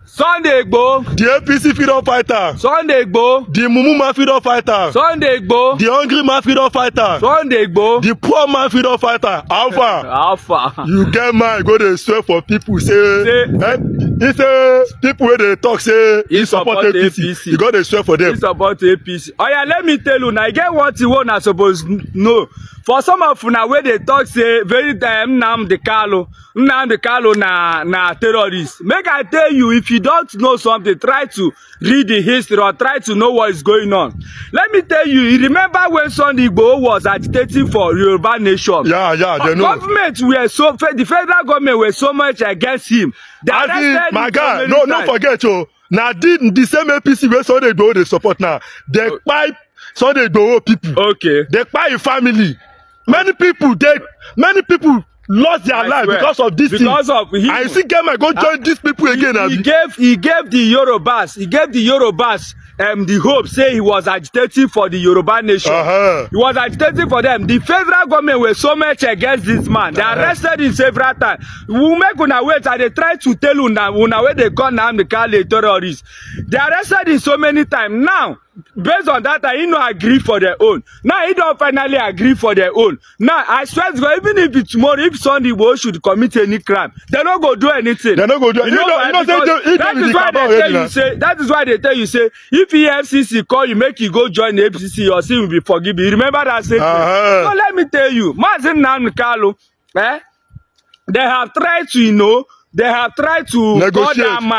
Sunday Igboho. The APC freedom fighter. Sunday Igboho. The Mumu man freedom fighter. Sunday Igboho. The hungry man freedom fighter. Sunday Igboho. The poor man freedom fighter. Alpha. Alpha. You get mine, go to swear for people say it's people where they talk say he support APC. You got to swear for them. He support APC. Oh yeah, let me tell you now. I get what you want. I suppose no. For some of una where they talk say very time Nnamdi Kanu na terrorist. Make I tell you, if you don't know something, try to read the history or try to know what is going on. Let me tell you, you remember when Sunday Igboho was agitating for Yoruba nation? Yeah, they know. Government were the federal government were so much against him. My guy, no forget you. Now the same APC where Sunday Igboho they support now. They pipe Sunday Igboho people. Okay. They pipe family. Many people lost their life because of this thing. Of him. I see Gemma go join these people again. He gave the Yorubas the hope, say he was agitating for the Yoruba nation. He was agitating for them. The federal government were so much against this man. They arrested him several times. We make una wait and they try to tell una where they call Nnamdi Kanu a terrorist. They arrested him so many times. Now, based on that, he no agree for their own. Now he don't finally agree for their own. Now I swear to God, even if it's tomorrow, if Sunday Igboho should commit any crime, they don't go do anything. They don't go do anything. That is why they tell you say if EFCC call you, make you go join the APC, your sin will be forgiven. You remember that saying? So let me tell you, Mazin Nnamdi Kanu, they have tried to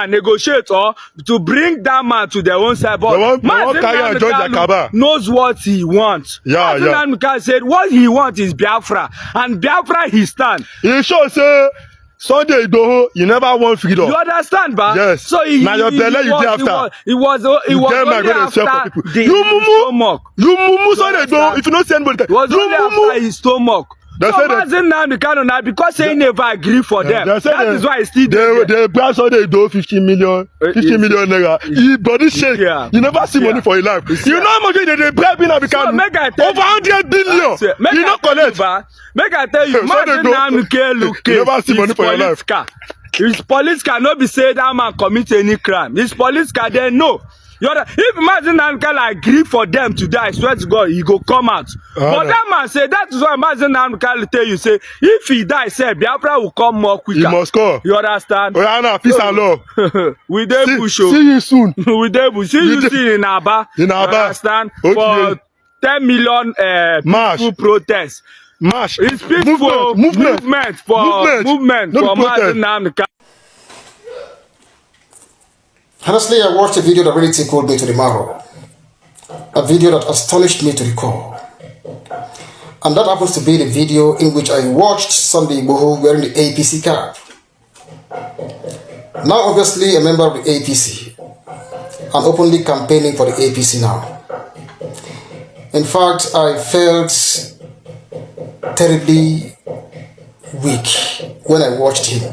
negotiate or to bring that man to their own side. But Mazin Nnamdi Kanu knows what he wants. Mazin Nnamdi Kanu said what he wants is Biafra, and Biafra he stand. He sure say Sunday Igboho, you never want freedom. You understand, ba? Yes. So he was only after you mumu Sunday Igboho. If you don't see anybody, it was only after his stomach. So Mazin Nnamdi Kanu now, because he never agree for them. That is why he still they grab Sunday Igboho 50 million naira. He body shake. You never see money for your life. You know how much they bribe Nnamdi Kanu? Over 100 billion. You not collect. Make I tell you, Mazin Nnamdi Kanu never see money for your life. His police cannot be said that man commit any crime. His police can then know. If Mazin Nnamdi Kanu agree for them to die, I swear to God, he go come out. But that man say that is why Mazin Nnamdi Kanu tell you say if he die, say Biafra will come more quicker. He must come. You understand? Peace and love. We dey push. See you soon. We dey push. See you soon in Aba. In Aba. You understand? For 10 million people protest. March. It's peaceful movement for Mazin Nnamdi Kanu. Honestly, I watched a video that really tickled me to the marrow. A video that astonished me to the core. And that happens to be the video in which I watched Sunday Igboho wearing the APC cap. Now obviously a member of the APC and openly campaigning for the APC now. In fact, I felt terribly weak when I watched him.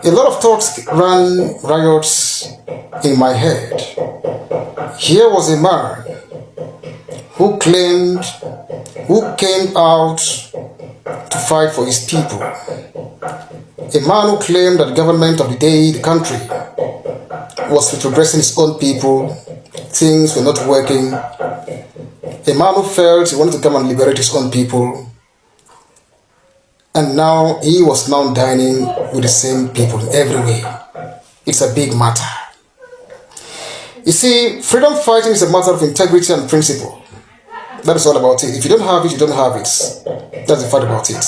A lot of thoughts ran riots in my head. Here was a man who came out to fight for his people. A man who claimed that the government of the day, the country, was retrogressing his own people, things were not working. A man who felt he wanted to come and liberate his own people. And now he was now dining with the same people everywhere. It's a big matter. You see, freedom fighting is a matter of integrity and principle. That is all about it. If you don't have it, you don't have it. That's the fact about it.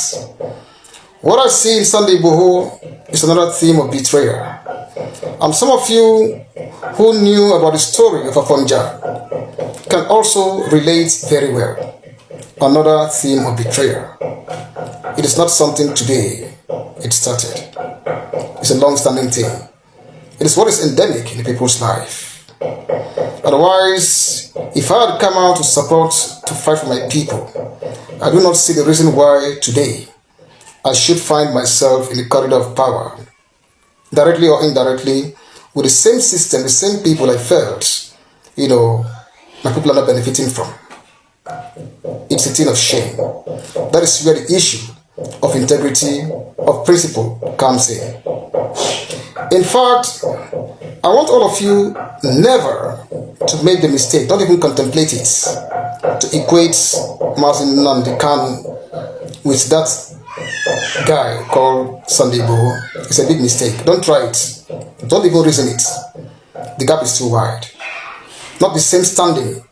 What I see in Sunday Igboho is another theme of betrayal. And some of you who knew about the story of Afonja can also relate very well. Another theme of betrayal. It is not something today it started. It's a long-standing thing. It is what is endemic in the people's life. Otherwise, if I had come out to support, to fight for my people, I do not see the reason why today I should find myself in the corridor of power, directly or indirectly, with the same system, the same people I felt, my people are not benefiting from. It's a thing of shame. That is where the issue of integrity, of principle comes in. In fact, I want all of you never to make the mistake, don't even contemplate it, to equate Mazin Nnamdi Kanu with that guy called Sunday Igboho. It's a big mistake. Don't try it. Don't even reason it. The gap is too wide. Not the same standing.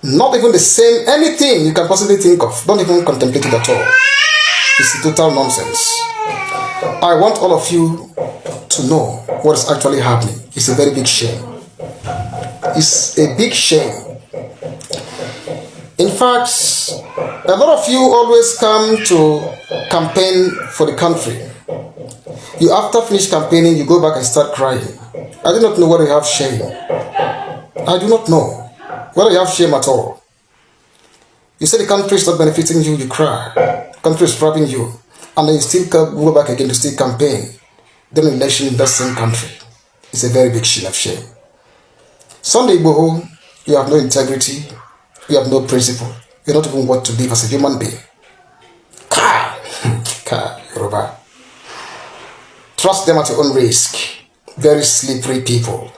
Not even the same anything you can possibly think of. Don't even contemplate it at all. It's total nonsense. I want all of you to know what is actually happening. It's a very big shame. It's a big shame. In fact, a lot of you always come to campaign for the country. You after finish campaigning, you go back and start crying. I do not know whether you have shame. I do not know whether you have shame at all. You say the country is not benefiting you, you cry. The country is robbing you. And then you still go back again to still campaign. Then election in that same country. It's a very big shame of shame. Sunday Igboho, you have no integrity. You have no principle. You're not even what to live as a human being. Yoruba. Trust them at your own risk. Very slippery people.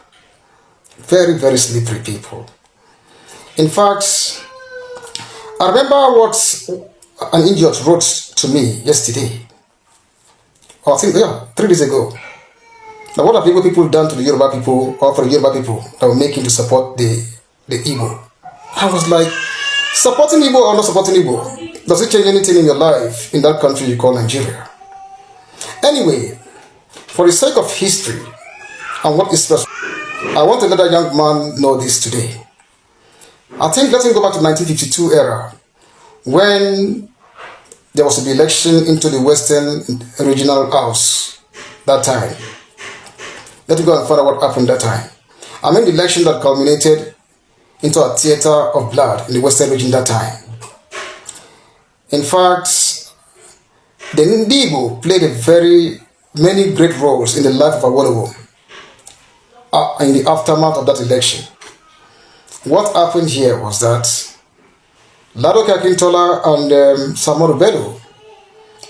Very, very slippery people. In fact, I remember what an idiot wrote to me yesterday. Or I think, 3 days ago. Now, what have people done to the Yoruba people, or for the Yoruba people, that were making to support the Igbo? I was like, supporting Igbo or not supporting Igbo? Does it change anything in your life in that country you call Nigeria? Anyway, for the sake of history and what is special, I want to let a young man know this today. I think let him go back to 1952 era, when there was to be election into the Western Regional House that time. Let him go and find out what happened that time. I mean the election that culminated into a theater of blood in the Western region that time. In fact, the Igbo played many great roles in the life of Awolowo in the aftermath of that election. What happened here was that Ladoke Akintola and Samuel Bello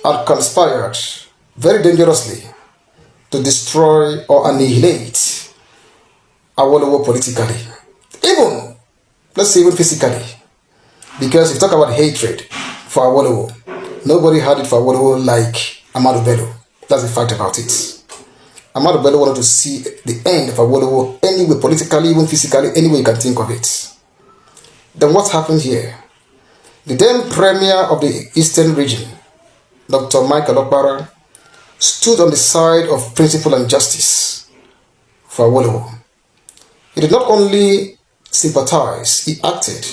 had conspired very dangerously to destroy or annihilate Awolowo politically. Even, let's say even physically. Because if you talk about hatred for Awolowo, nobody had it for Awolowo like Ahmadu Bello. That's the fact about it. Ahmadu Bello wanted to see the end of Awolowo anyway, politically, even physically, any way you can think of it. Then what happened here? The then premier of the Eastern region, Dr. Michael Okpara, stood on the side of principle and justice for Awolowo. He did not only sympathize, he acted.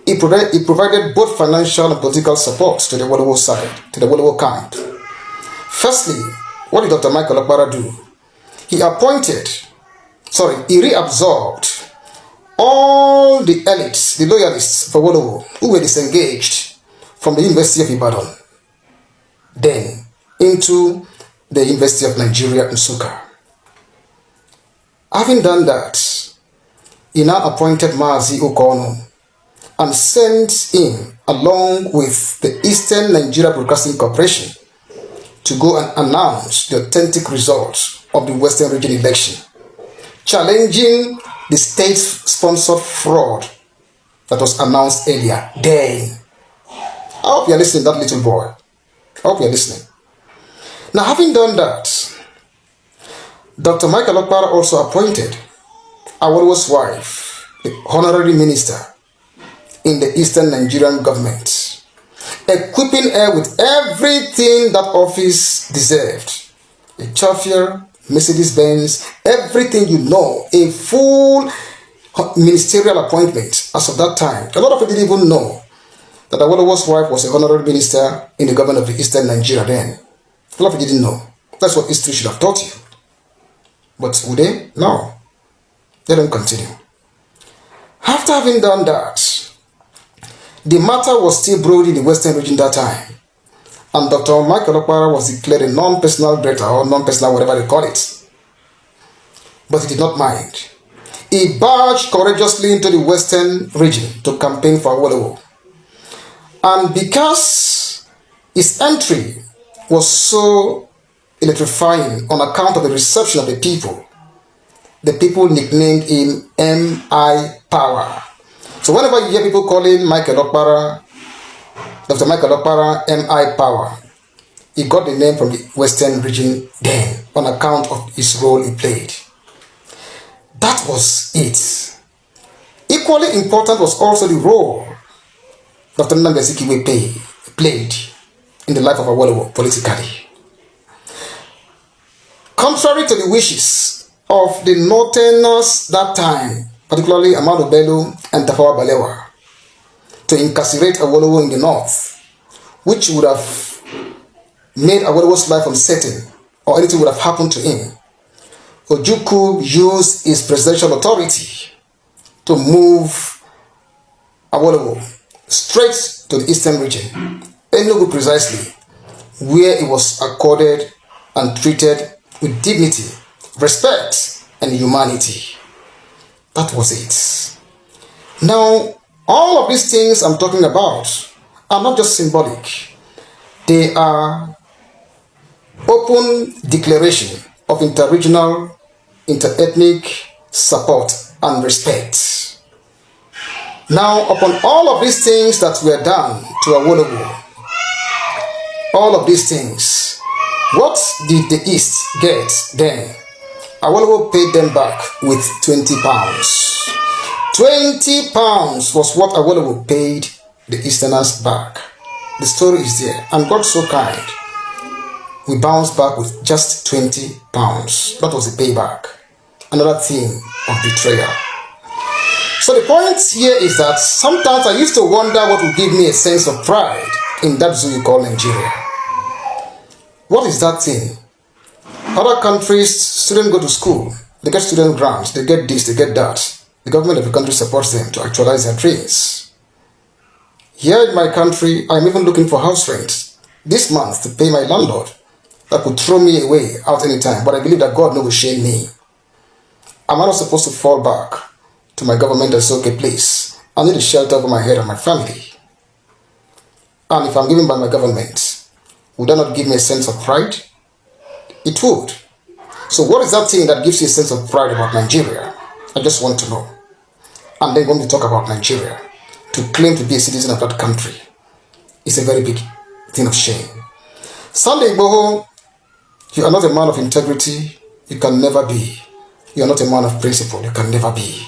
He provided both financial and political support to the Awolowo side, to the Awolowo camp. Firstly, what did Dr. Michael Okpara do? He reabsorbed all the elites, the loyalists for Awolowo, who were disengaged from the University of Ibadan, then into the University of Nigeria in Nsukka. Having done that, he now appointed Mazi Okono and sent him along with the Eastern Nigeria Broadcasting Corporation to go and announce the authentic results of the Western region election, challenging the state-sponsored fraud that was announced earlier. Then, I hope you are listening, that little boy. I hope you are listening. Now, having done that, Dr. Michael Okpara also appointed Awolowo's wife, the honorary minister in the Eastern Nigerian government, equipping her with everything that office deserved. A chauffeur, Mercedes-Benz, everything you know, a full ministerial appointment as of that time. A lot of people didn't even know that Awolowo's wife was a honorary minister in the government of the Eastern Nigeria then. A lot of people didn't know. That's what history should have taught you. But would they? No. Let them continue. After having done that, the matter was still brewed in the Western region that time. And Dr. Michael Okpara was declared a non-personal director, or non-personal, whatever they call it. But he did not mind. He barged courageously into the Western region to campaign for Awolowo. And because his entry was so electrifying on account of the reception of the people. The people nicknamed him M.I. Power. So whenever you hear people calling Michael Okpara, Dr. Michael Okpara, M.I. Power, he got the name from the Western region then on account of his role he played. That was it. Equally important was also the role Dr. Nnamdi Azikiwe played in the life of Awolowo politically. Contrary to the wishes of the Northerners that time, particularly Ahmadu Bello and Tafawa Balewa, to incarcerate Awolowo in the north, which would have made Awolowo's life uncertain or anything would have happened to him, Ojukwu used his presidential authority to move Awolowo straight to the eastern region, Enugu precisely, where he was accorded and treated with dignity, respect, and humanity. That was it. Now, all of these things I'm talking about are not just symbolic. They are open declaration of interregional, interethnic support and respect. Now, upon all of these things that were done to Awolowo, all of these things, what did the East get then? Awolowo paid them back with 20 pounds. 20 pounds was what Awolowo paid the Easterners back. The story is there, and God so kind, we bounced back with just 20 pounds. That was the payback. Another theme of betrayal. So the point here is that sometimes I used to wonder what would give me a sense of pride in that zoo you call Nigeria. What is that thing? Other countries, students go to school, they get student grants, they get this, they get that. The government of the country supports them to actualize their dreams. Here in my country, I'm even looking for house rent this month to pay my landlord. That could throw me away out anytime, but I believe that God knows will shame me. Am I not supposed to fall back to my government and say, okay, please, I need a shelter over my head and my family? And if I'm given by my government, would that not give me a sense of pride? It would. So what is that thing that gives you a sense of pride about Nigeria? I just want to know. And then when we talk about Nigeria, to claim to be a citizen of that country is a very big thing of shame. Sunday Igboho, you are not a man of integrity. You can never be. You are not a man of principle. You can never be.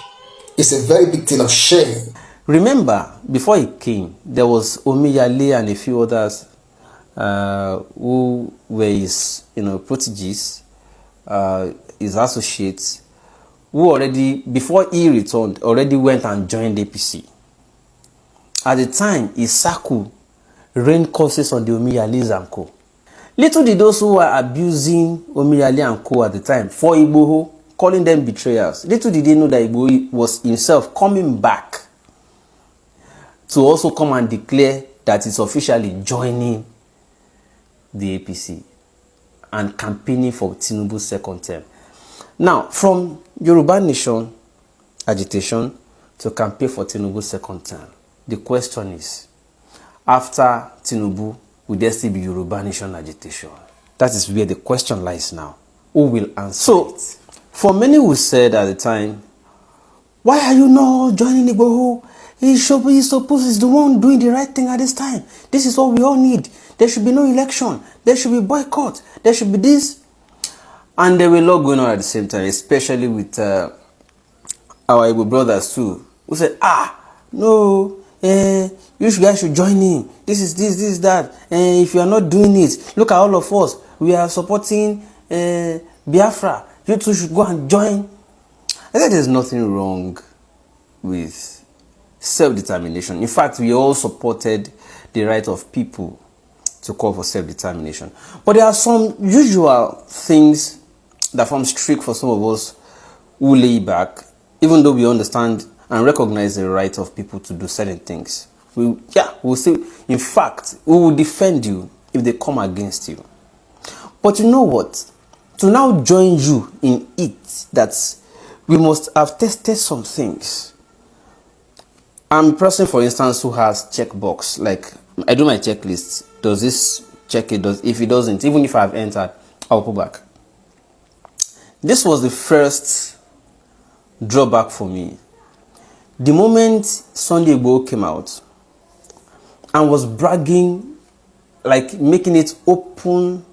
It's a very big thing of shame. Remember, before he came, there was Omiyale and a few others who were his, proteges, his associates, who already, before he returned, already went and joined APC. At the time, Isaku rained curses on the Omiyales and co. Little did those who were abusing Omiyale and co at the time for Igboho, calling them betrayers, little did they know that Igboho was himself coming back to also come and declare that he's officially joining the APC and campaigning for Tinubu's second term. Now, from Yoruba Nation agitation to campaign for Tinubu's second term, the question is, after Tinubu, will there still be Yoruba Nation agitation? That is where the question lies now. Who will answer? So, for many who said at the time, why are you not joining Igboho? He's the one doing the right thing at this time. This is what we all need. There should be no election. There should be boycott. There should be this. And there were a lot going on at the same time, especially with our Igbo brothers too, who said, no, you guys should join in. This is this, that. If you are not doing it, look at all of us. We are supporting Biafra. You two should go and join. I think there's nothing wrong with self-determination. In fact, we all supported the right of people to call for self-determination. But there are some usual things that form strict for some of us who lay back, even though we understand and recognize the right of people to do certain things. We'll say, in fact, we will defend you if they come against you. But you know what? To now join you in it, that we must have tested some things. I'm a person, for instance, who has checkbox. Like, I do my checklist. Does this check it? If it doesn't, even if I've entered, I'll put back. This was the first drawback for me. The moment Sunday Igboho came out and was bragging, like making it open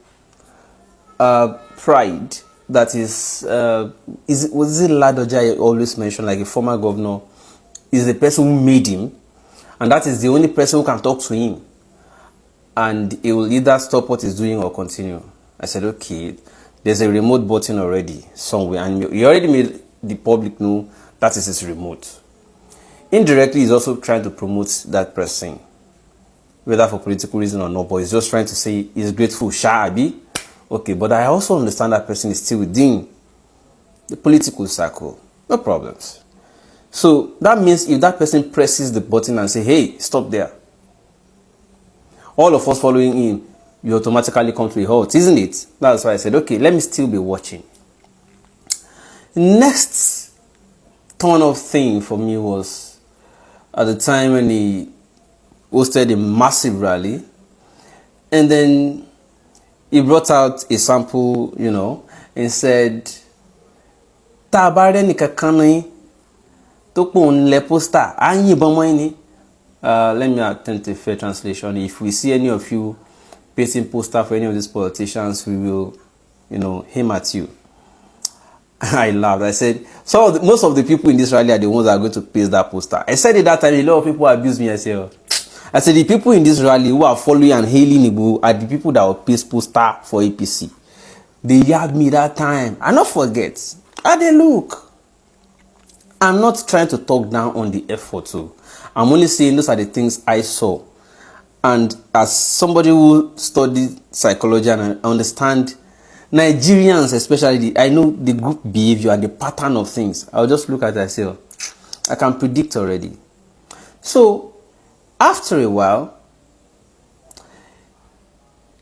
pride, that was it Ladoja I always mention, like a former governor, is the person who made him, and that is the only person who can talk to him, and he will either stop what he's doing or continue. I said, okay, there's a remote button already somewhere, and he already made the public know that is his remote. Indirectly, he's also trying to promote that person, whether for political reason or not, but he's just trying to say he's grateful, Shabi. Okay, but I also understand that person is still within the political circle. No problems. So that means if that person presses the button and say, hey, stop there, all of us following him, you automatically come to a halt, isn't it? That's why I said, okay, let me still be watching. Next turn of thing for me was at the time when he hosted a massive rally, and then he brought out a sample, you know, and said, Tabare ni kakani tokun le poster anyi bomoini. Let me attempt a fair translation. If we see any of you pasting poster for any of these politicians, we will, you know, aim at you. I laughed. I said, most of the people in this rally are the ones that are going to paste that poster. I said it that time, a lot of people abused me. I said, the people in this rally who are following and hailing Igboho are the people that will paste poster for APC. They yabbed me that time. I not forget. How they look. I'm not trying to talk down on the effort too. I'm only saying those are the things I saw. And as somebody who studied psychology and I understand Nigerians, especially, I know the group behavior and the pattern of things. I'll just look at it and say, I can predict already. So, after a while,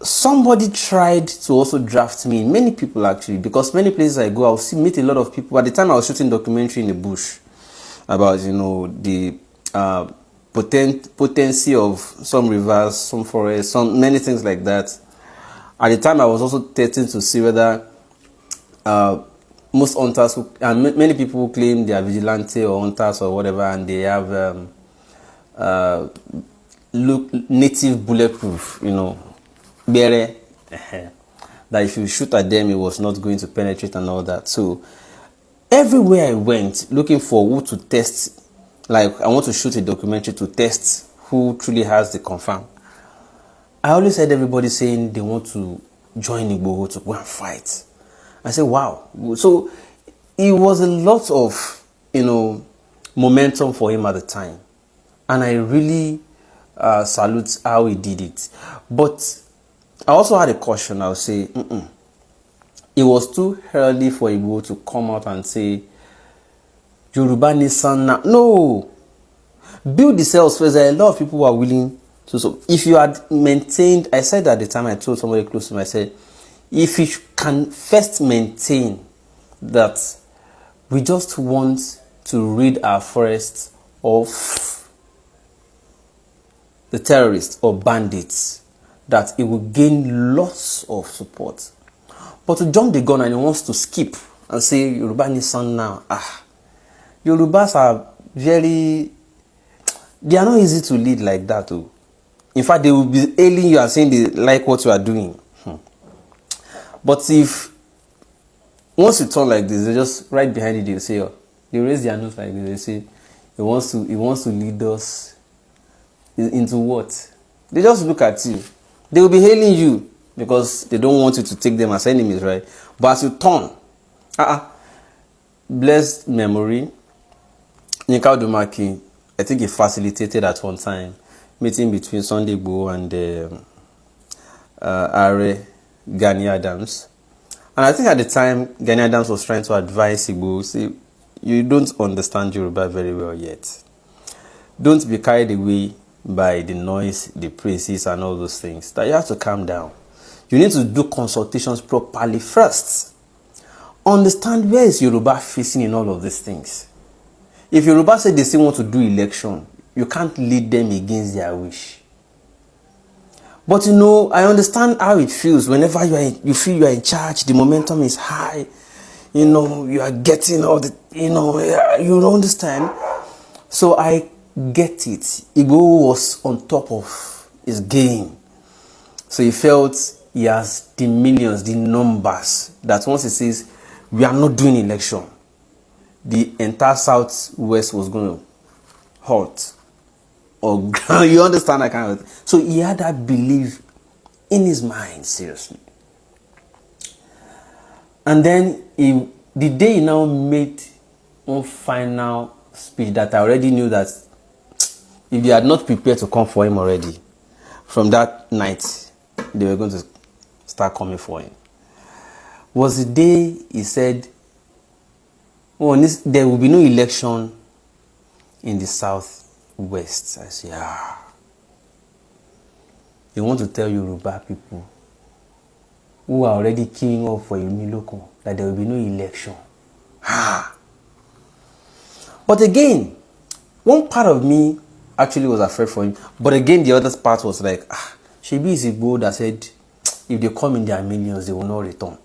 somebody tried to also draft me. Many people actually, because many places I go, I'll meet a lot of people. At the time I was shooting documentary in the bush about, you know, the potency of some rivers, some forests, many things like that. At the time I was also testing to see whether most hunters, and many people claim they are vigilante or hunters or whatever, and they have native bulletproof, you know, bere, that if you shoot at them, it was not going to penetrate and all that. So everywhere I went looking for who to test, like I want to shoot a documentary to test who truly has the confirm. I always heard everybody saying they want to join Igboho to go and fight. I said, wow. So it was a lot of, you know, momentum for him at the time. And I really salute how he did it. But I also had a caution. I would say, it was too early for Igboho to come out and say, Yoruba Nissan now. No. Build the cells first. There are a lot of people who are willing to. So if you had maintained, I said at the time, I told somebody close to me, I said, if you can first maintain that we just want to rid our forests of the terrorists or bandits, that it will gain lots of support. But to jump the gun and he wants to skip and say Yoruba Nissan now, Yorubas are they are not easy to lead like that too. In fact, they will be hailing you and saying they like what you are doing. But if once you turn like this, they just right behind you, they'll say, they raise their nose like this, they say he wants to lead us into what? They just look at you. They will be hailing you because they don't want you to take them as enemies, right? But as you turn, blessed memory, Nika Odumaki, I think he facilitated at one time meeting between Sunday Igboho and Are Gani Adams. And I think at the time, Gani Adams was trying to advise Igboho, say, you don't understand Yoruba very well yet. Don't be carried away by the noise, the praises, and all those things. That you have to calm down. You need to do consultations properly first. Understand where is Yoruba facing in all of these things. If Yoruba say they still want to do election, you can't lead them against their wish. But you know, I understand how it feels whenever you feel you are in charge, the momentum is high, you know, you are getting all the, you know, you don't understand. So I get it. Igboho was on top of his game. So he felt he has the millions, the numbers, that once he says, we are not doing election, the entire Southwest was going to halt. Or you understand that kind of thing. So he had that belief in his mind, seriously. And then the day he now made one final speech that I already knew that if they had not prepared to come for him already, from that night, they were going to start coming for him. Was the day he said, oh, there will be no election in the Southwest. I say, they want to tell Yoruba people who are already queuing up for Imiloko that there will be no election. But again, one part of me actually was afraid for him. But again, the other part was like, Shebi is Igboho that said, if they come in their millions, they will not return.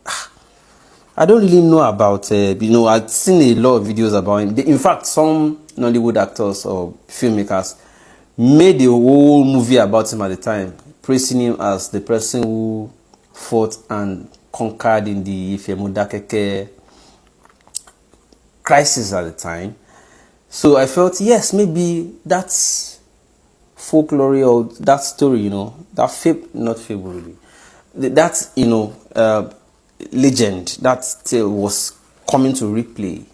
I don't really know about, you know, I've seen a lot of videos about him. In fact, some Nollywood actors or filmmakers made a whole movie about him at the time, praising him as the person who fought and conquered in the Ifemudakeke crisis at the time. So I felt, yes, maybe that's folklore or that story, you know, that not fable really, that, you know, legend, that tale was coming to replay.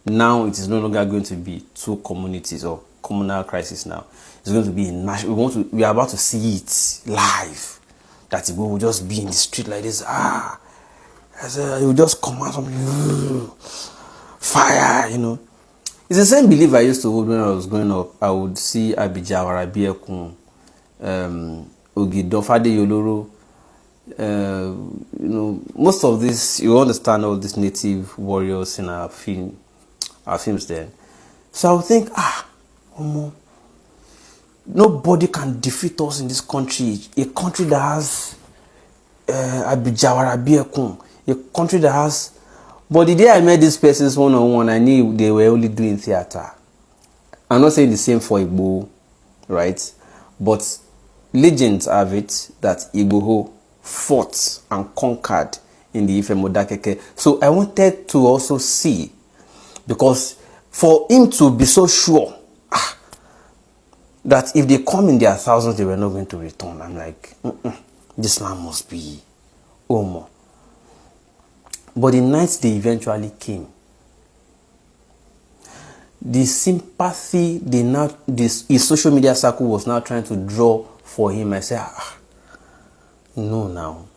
Now it is no longer going to be two communities or communal crisis. Now it's going to be a national. We are about to see it live. That it will just be in the street like this. It will just come out from you, fire, you know. It's the same belief I used to hold when I was growing up. I would see Abijawara Biekun, Ogidofade Yoloro. You know, most of this, you understand all these native warriors in our films then. So I would think, nobody can defeat us in this country. A country that has Abijawara Biekun, a country that has. But the day I met these persons one-on-one, I knew they were only doing theater. I'm not saying the same for Igboho, right? But legends have it that Igboho fought and conquered in the Ifemodakeke. So I wanted to also see, because for him to be so sure that if they come in their thousands, they were not going to return. I'm like, this man must be Omo. But the night they eventually came, the sympathy his social media circle was now trying to draw for him, I said, no, now.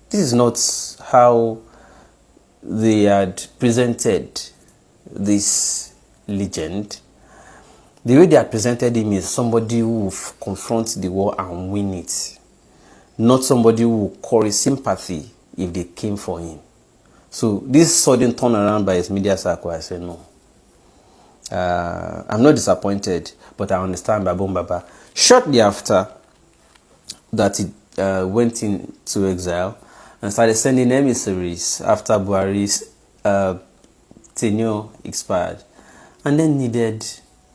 This is not how they had presented this legend. The way they had presented him is somebody who will confront the war and win it. Not somebody who will call sympathy if they came for him. So this sudden turnaround by his media circle, I said, no. I'm not disappointed, but I understand Babon Baba. Shortly after that, he went into exile and started sending emissaries after Buhari's tenure expired, and then needed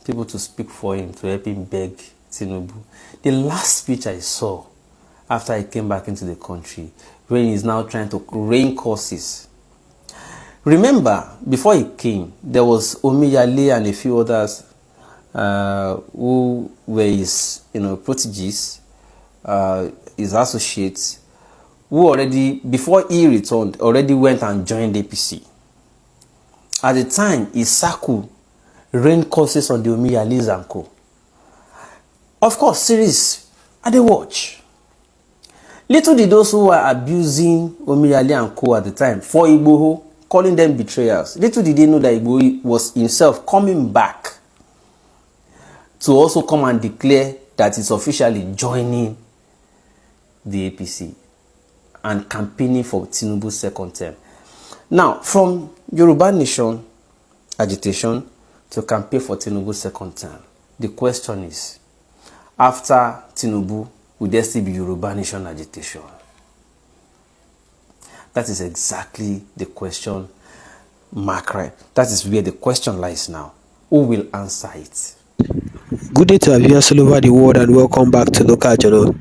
people to speak for him, to help him beg Tinubu. The last speech I saw after he came back into the country, when he's now trying to rain courses. Remember, before he came, there was Omiyale and a few others who were his, proteges, his associates, who already, before he returned, already went and joined APC. At the time, Isaku rained courses on the Omiyales and co. Of course, series, I dey watch. Little did those who were abusing Omiyale and co at the time for Igboho, calling them betrayals, little did they know that Igboho was himself coming back to also come and declare that he's officially joining the APC and campaigning for Tinubu's second term. Now, from Yoruba Nation agitation to campaign for Tinubu's second term, the question is, after Tinubu will there still be Yoruba nation agitation? That is exactly the question mark, right? That is where the question lies now. Who will answer it? Good day to our viewers all over the world and welcome back to Local Journal.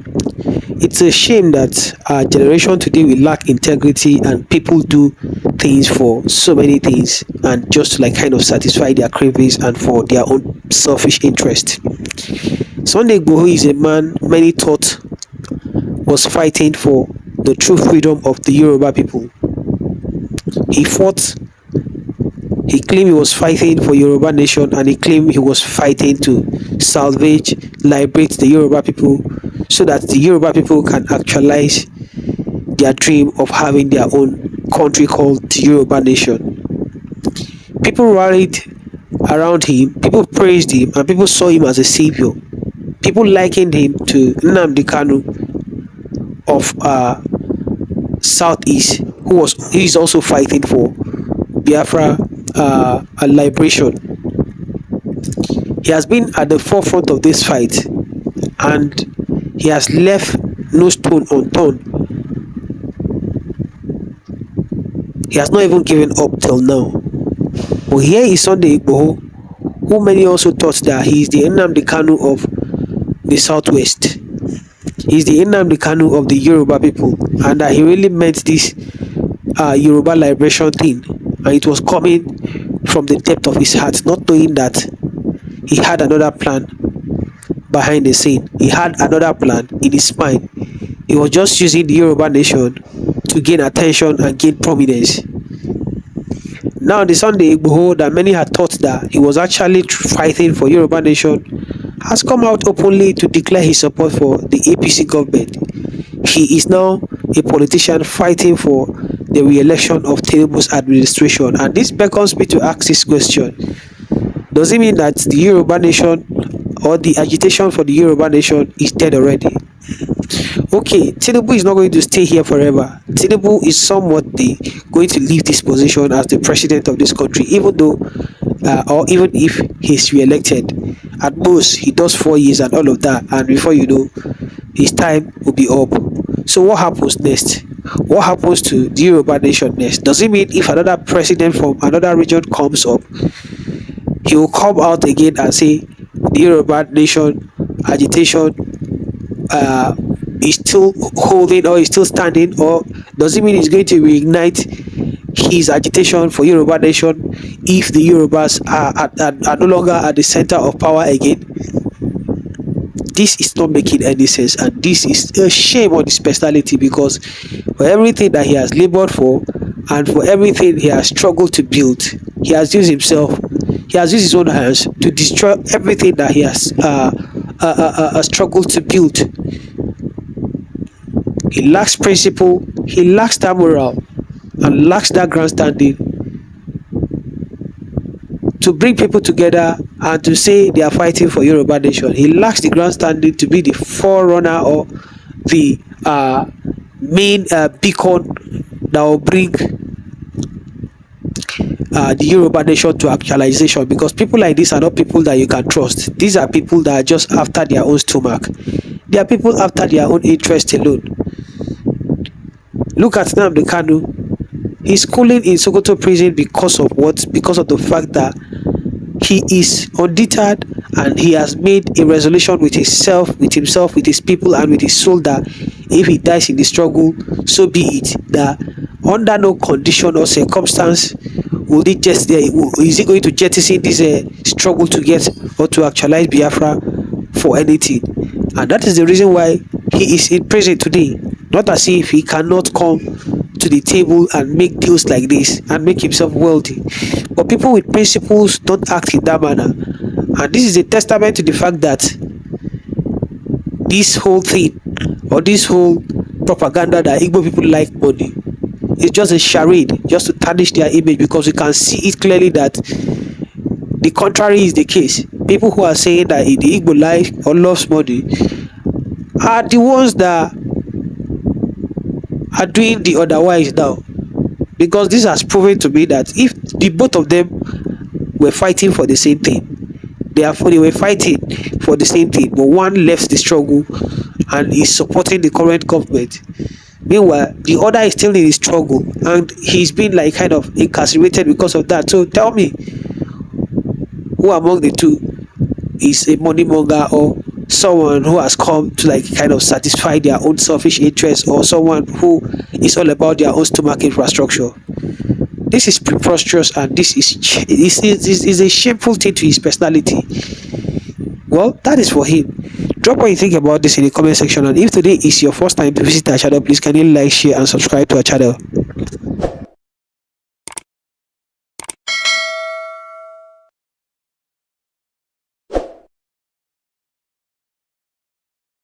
It's a shame that our generation today will lack integrity and people do things for so many things and just to like kind of satisfy their cravings and for their own selfish interest. Sunday Igboho is a man many thought was fighting for the true freedom of the Yoruba people. He claimed he was fighting for Yoruba nation, and he claimed he was fighting to salvage, liberate the Yoruba people so that the Yoruba people can actualize their dream of having their own country called the Yoruba nation. People rallied around him, people praised him, and people saw him as a savior. People likened him to Nnamdi Kanu of Southeast, who is also fighting for Biafra a liberation. He has been at the forefront of this fight and he has left no stone unturned. He has not even given up till now. But here is Sunday Igboho, who many also thought that he is the Nnamdi Kanu of the Southwest. He is the Nnamdi Kanu of the Yoruba people, and that he really meant this Yoruba liberation thing, and it was coming from the depth of his heart, not knowing that he had another plan behind the scene. He had another plan in his mind. He was just using the Yoruba nation to gain attention and gain prominence. Now the Sunday Igboho that many had thought that he was actually fighting for Yoruba nation has come out openly to declare his support for the APC government. He is now a politician fighting for the re-election of Tinubu's administration, and this beckons me to ask this question: does it mean that the Yoruba nation or the agitation for the Yoruba nation is dead already? Okay, Tinubu is not going to stay here forever. Tinubu is somewhat going to leave this position as the president of this country, even though or even if he's re-elected. At most he does 4 years and all of that, and before you know, his time will be up. So what happens next? What happens to the Yoruba nation next? Does it mean if another president from another region comes up, he will come out again and say the Yoruba nation agitation is still holding or is still standing? Or does it mean he's going to reignite his agitation for Yoruba nation if the Yorubas are no longer at the center of power again? This is not making any sense, and this is a shame on his personality, because for everything that he has labored for and for everything he has struggled to build, he has used his own hands to destroy everything that he has struggled to build. He lacks principle, he lacks that morale, and lacks that grandstanding to bring people together and to say they are fighting for Yoruba nation. He lacks the grandstanding to be the forerunner or the main beacon that will bring the Yoruba nation to actualization, because people like this are not people that you can trust. These are people that are just after their own stomach. They are people after their own interest alone. Look at Nnamdi Kanu. He's cooling in Sokoto prison because of what? Because of the fact that he is undeterred and he has made a resolution with himself, with his people, and with his soul that if he dies in the struggle, so be it. That under no condition or circumstance is he going to jettison this struggle to get or to actualize Biafra for anything. And that is the reason why he is in prison today. Not as if he cannot come to the table and make deals like this and make himself wealthy. But people with principles don't act in that manner. And this is a testament to the fact that this whole thing or this whole propaganda that Igbo people like money is just a charade, just to tarnish their image, because we can see it clearly that the contrary is the case. People who are saying that the Igbo like or loves money are the ones that are doing the otherwise now, because this has proven to me that if the both of them were fighting for the same thing, they were fighting for the same thing, but one left the struggle and is supporting the current government. Meanwhile, the other is still in his struggle, and he's been like kind of incarcerated because of that. So tell me, who among the two is a money monger, or someone who has come to like kind of satisfy their own selfish interests, or someone who is all about their own stomach infrastructure? This is preposterous, and this is a shameful thing to his personality. Well, that is for him. Drop what you think about this in the comment section, and if today is your first time to visit our channel, please kindly like, share and subscribe to our channel.